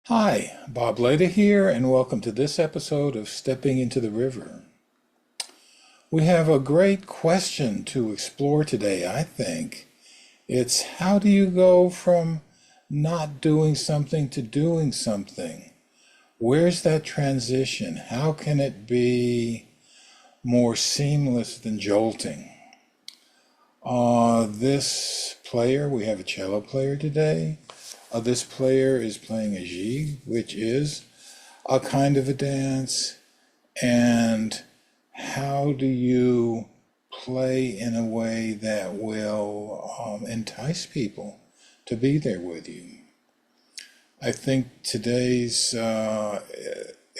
Hi, Bob Leda here, and welcome to this episode of Stepping into the River. We have a great question to explore today, I think. It's how do you go from not doing something to doing something? Where's that transition? How can it be more seamless than jolting? We have a cello player today. This player is playing a jig, which is a kind of a dance. And how do you play in a way that will entice people to be there with you? I think today's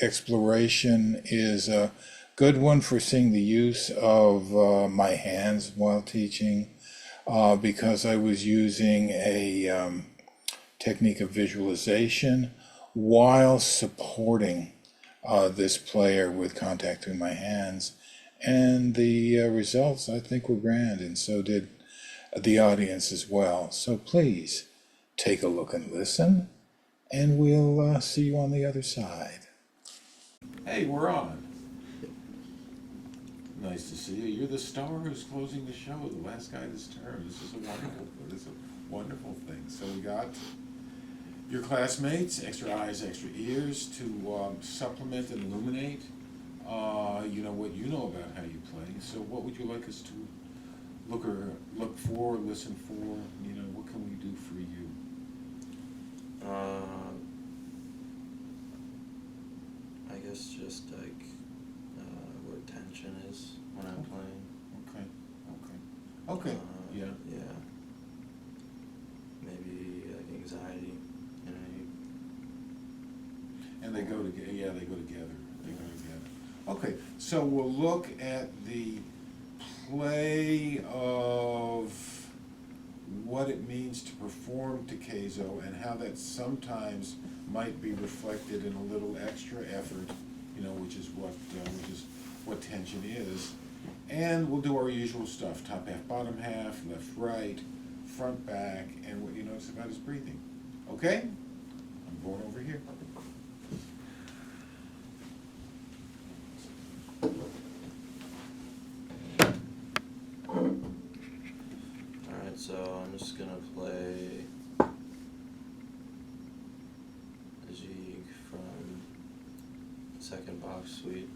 exploration is a good one for seeing the use of my hands while teaching, because I was using a technique of visualization while supporting this player with contact through my hands. And the results, I think, were grand, and so did the audience as well. So please take a look and listen, and we'll see you on the other side. Hey, we're on. Nice to see you. You're the star who's closing the show, the last guy this term. This is a wonderful thing. So we got your classmates, extra eyes, extra ears to supplement and illuminate what you know about how you play. So what would you like us to look for, listen for? What can we do for you? I guess just like where tension is when I'm playing. Okay. Yeah. Yeah. Maybe like anxiety. And they go together. Yeah, they go together. Okay, so we'll look at the play of what it means to perform Tekezo and how that sometimes might be reflected in a little extra effort, which is what tension is. And we'll do our usual stuff: top half, bottom half, left, right, front, back, and what you notice about his breathing. Okay? I'm going over here. Alright, so I'm just gonna play a jig from second box suite.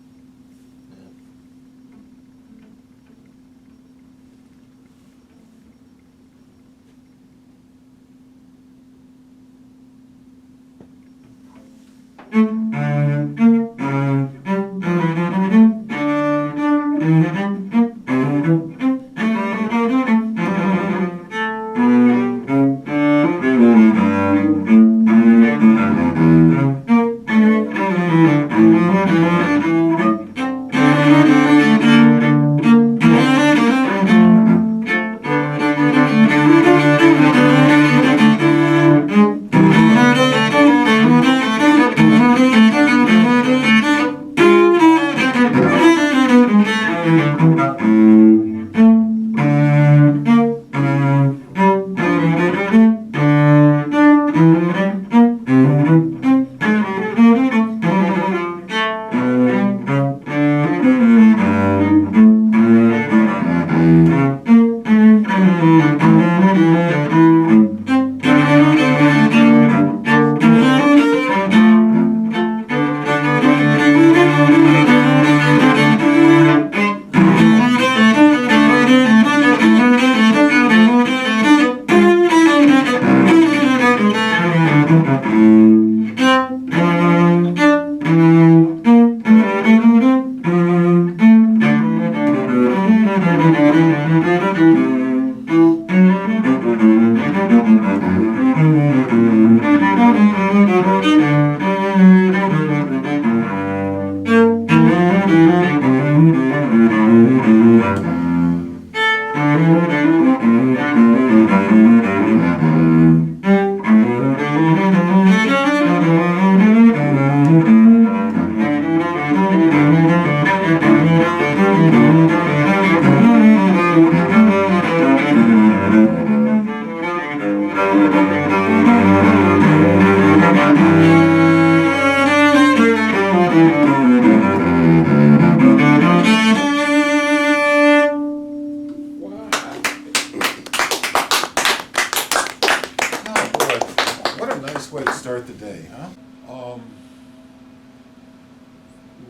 the day, huh?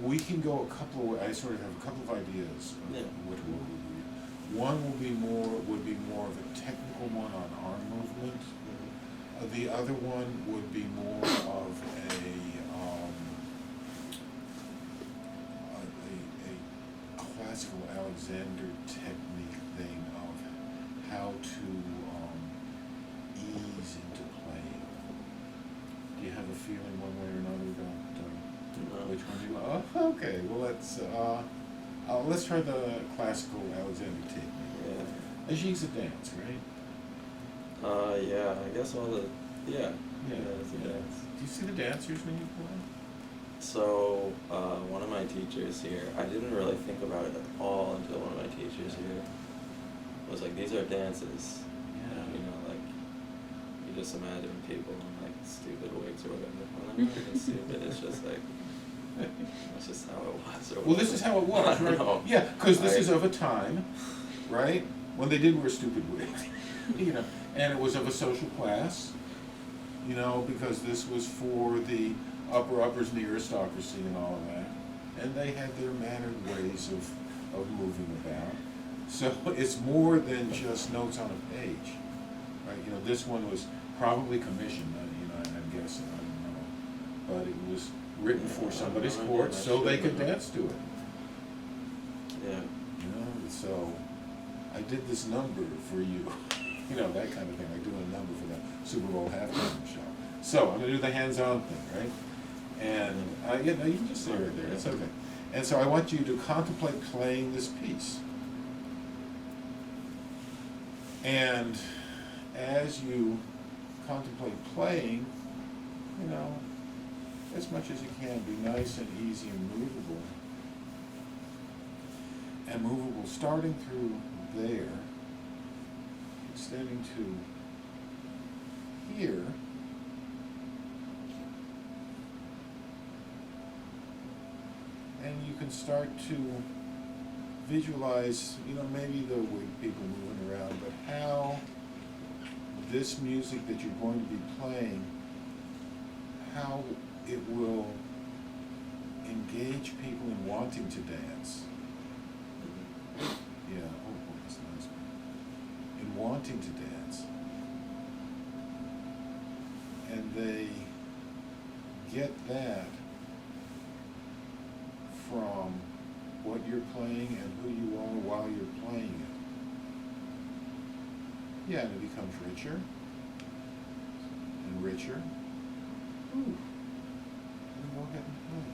We can go a couple of ways. I sort of have a couple of ideas of Yeah. what will be. One would be more of a technical one on arm movement. The other one would be more of a classical Alexander technique thing of how to ease into playing. Do you have a feeling one way or another about which one you like? Oh, okay. Well, let's try the classical Alexander technique. Yeah. A jig's a dance, right? Yeah, I guess yeah. It's a yeah. dance. Do you see the dancers when you play? So, one of my teachers here, I didn't really think about it at all until one of my teachers here was like, these are dances. Yeah. And, like, you just imagine people in, like, stupid wigs or whatever. Well, not even stupid, it's just like, that's just how it was. Or Well, this is how it was, I don't right? know. Yeah, because this is of a time, right, when they did wear stupid wigs, and it was of a social class, because this was for the uppers and the aristocracy and all of that, and they had their mannered ways of moving about. So it's more than just notes on a page, right? This one was probably commissioned, I'm guessing, I don't know, but it was written for somebody's court so they could dance to it. Yeah. So I did this number for you, that kind of thing, like doing a number for the Super Bowl halftime show. So I'm gonna do the hands-on thing, right? And you can just stay right there. It's okay. And so I want you to contemplate playing this piece. And as you contemplate playing, as much as you can, be nice and easy and movable. And movable starting through there, extending to here. And you can start to visualize, maybe the way people moving around, but how this music that you're going to be playing, how it will engage people in wanting to dance. Yeah, that's nice. In wanting to dance. And they get that from what you're playing and who you are while you're playing it. Yeah, and it becomes richer and richer. Ooh, and go ahead and play.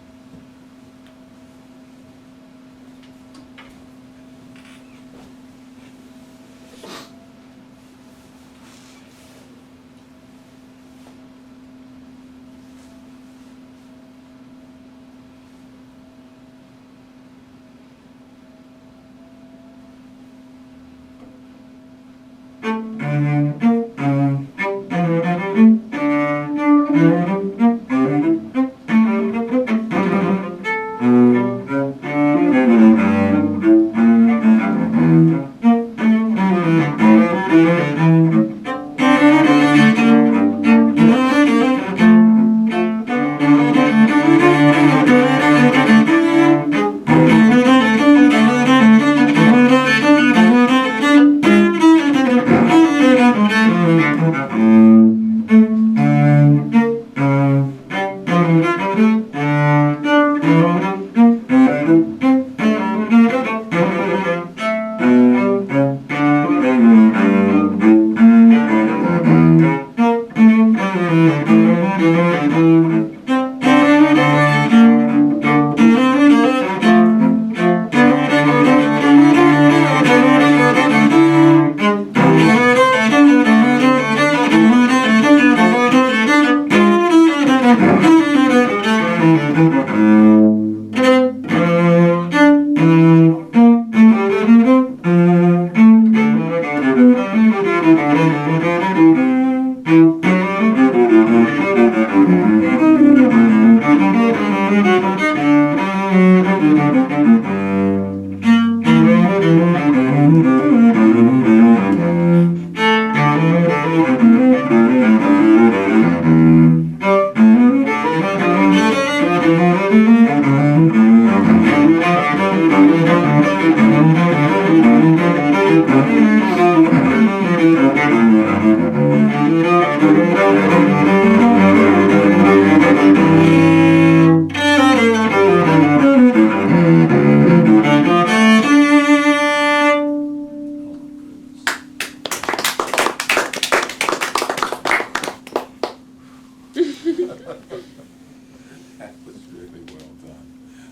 That was really well done.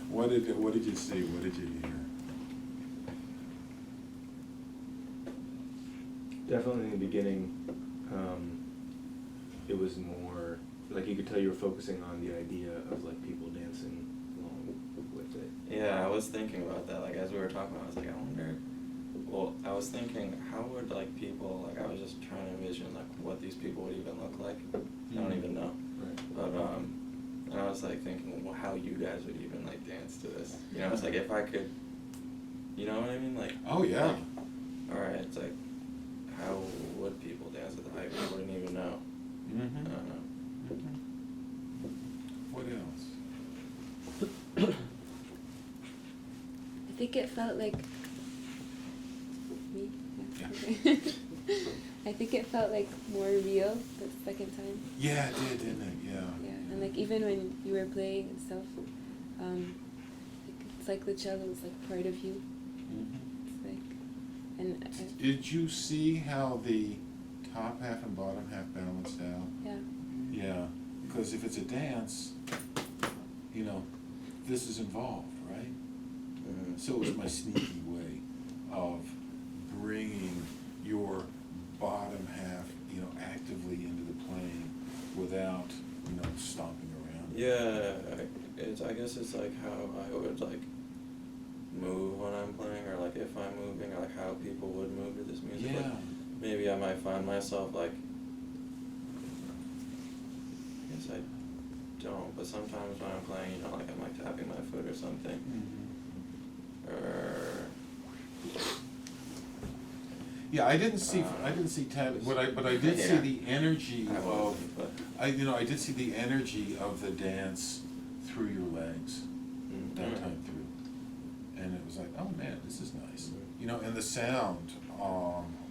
What did you see? What did you hear? Definitely in the beginning, it was more like you could tell you were focusing on the idea of like people dancing along with it. Yeah, I was thinking about that. Like as we were talking about, I was like, I wonder. Well, I was thinking, how would like people like I was just trying to envision like what these people would even look like. I don't even know. Right. But and I was like thinking, well, how you guys would even like dance to this. You know, it's like if I could. You know what I mean? Like. Oh yeah. Like, all right, it's like, how would people dance at the height? I wouldn't even know. I don't know. What else? I think it felt like me. Yeah. Okay. I think it felt like more real the second time. Yeah, it did, didn't it? Yeah. Yeah, and like even when you were playing and stuff, it's like the cello was like part of you. It's like, and Did you see how the top half and bottom half balanced out? yeah, Yeah, because if it's a dance, you know, this is involved, right? So it was my sneaky way of bringing your bottom half, you know, actively into the playing without, you know, stomping around. Yeah, I guess it's like how I would like move when I'm playing, or like if I'm moving, or like how people would move to this music. Yeah. Like, maybe I might find myself like. I guess I don't, but sometimes when I'm playing, you know, like I'm like tapping my foot or something, or. Yeah, I didn't see tap, but I did see Yeah. the energy I of, wasn't, but. I did see the energy of the dance through your legs that time through, and it was like, oh man, this is nice, you know, and the sound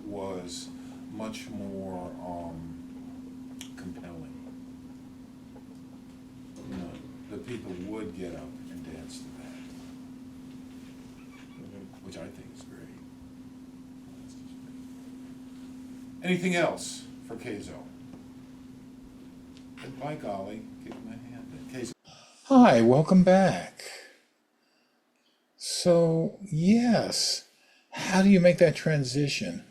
was much more compelling. You know, the people would get up and dance to that, which I think is great. Anything else for Keizo? And by golly, give him a hand then. Keizo. Hi, welcome back. So, yes, how do you make that transition?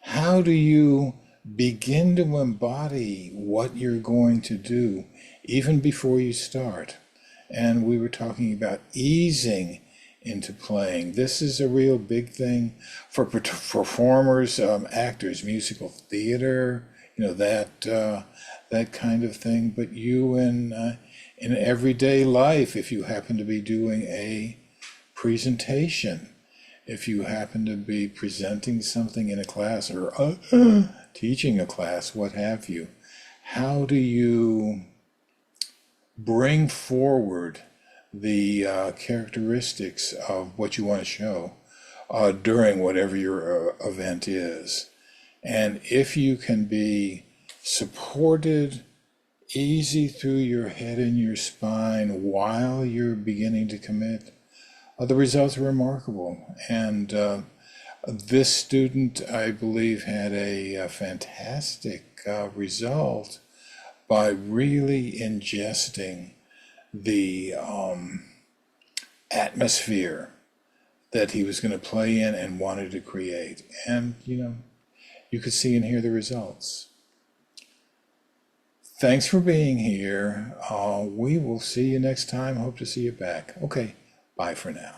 How do you begin to embody what you're going to do even before you start? And we were talking about easing into playing. This is a real big thing for performers, actors, musical theater, you know, that kind of thing. But you in everyday life, if you happen to be doing a presentation, if you happen to be presenting something in a class or teaching a class, what have you, how do you bring forward the characteristics of what you want to show during whatever your event is? And if you can be supported easy through your head and your spine while you're beginning to commit, the results are remarkable. And this student, I believe, had a fantastic result by really ingesting the atmosphere that he was going to play in and wanted to create. And, you know, you could see and hear the results. Thanks for being here. We will see you next time. Hope to see you back. Okay, bye for now.